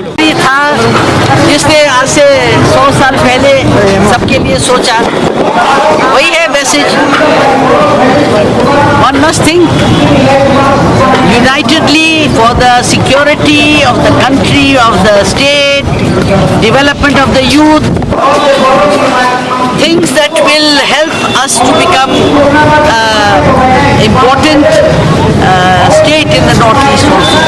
ये था जिसने आज से 100 साल पहले सबके लिए सोचा, वही है message. One must think unitedly for the security of the country, of the state, development of the youth, things that will help us to become important state in the northeast also.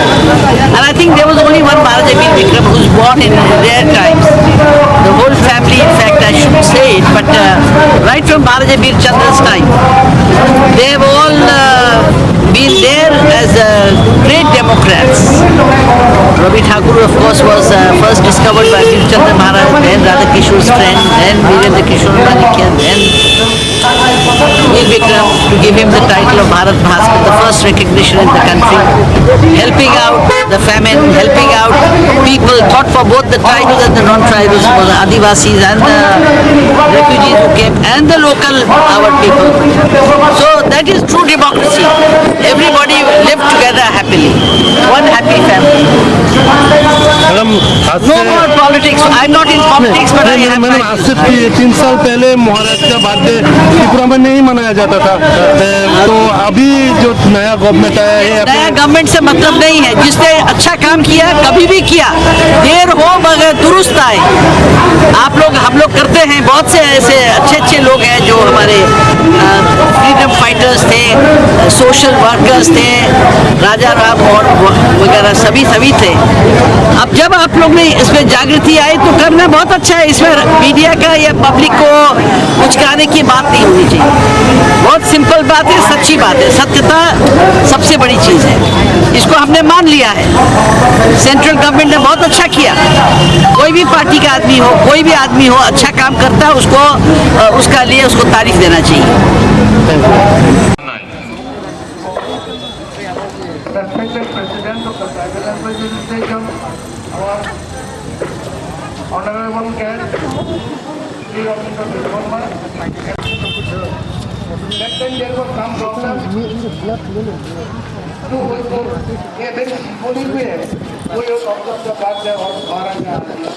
And I think there was only one Maharaja Veer Vikram who was born in rare times. The whole family, in fact, I shouldn't say it, but right from Maharaja Veer Chandra's time, they have all been there as great democrats. Ravi Thakur, of course, was first discovered by Veer Chandra Maharaj, then Radhakishore's friend, then Virendra Kishore Manikyan, then Veer Vikram, to give him the title of Bharat Bhaskar, the first recognition in the country, helping out the famine, helping out people, thought for both the tribals and the non-tribals, for the Adivasis and the refugees who came, and the local our people. So that is true democracy. Everybody lived together happily. One happy family. Madam आज No से more politics. I'm not in politics, but I have madam my... आज से 3 साल पहले महाराज का birthday Tripura में नहीं मनाया जाता था, तो अभी जो नया गवर्नमेंट आया है नया गवर्नमेंट से मतलब नहीं है। जिसने अच्छा काम किया, कभी भी किया, देर हो मगर दुरुस्त आए। आप लोग, हम लोग करते हैं, बहुत से ऐसे अच्छे अच्छे लोग हैं जो हमारे फ्रीडम फाइटर्स थे, सोशल वर्कर्स थे, राजा राम और वगैरह सभी थे। अब जब आप लोग ने इसमें जागृति आई तो करना बहुत अच्छा है। इसमें मीडिया का या पब्लिक को कुछ कहने की बात नहीं होनी चाहिए। बहुत सिंपल बात है, सच्ची बात है, सत्यता सबसे बड़ी चीज़ है। इसको हमने मान लिया है। सेंट्रल गवर्नमेंट ने बहुत अच्छा किया। कोई भी पार्टी का आदमी हो, कोई भी आदमी हो, अच्छा काम करता है, उसको उसका लिए उसको तारीफ देना चाहिए। Respected President of the Tribal Representation, our Honorable guest, Sri Ravindranath Devarma. That time there was some problem. तो ये देखिए बोली हुई है, वो ये प्रॉब्लम का बात है और बाहर में आती है।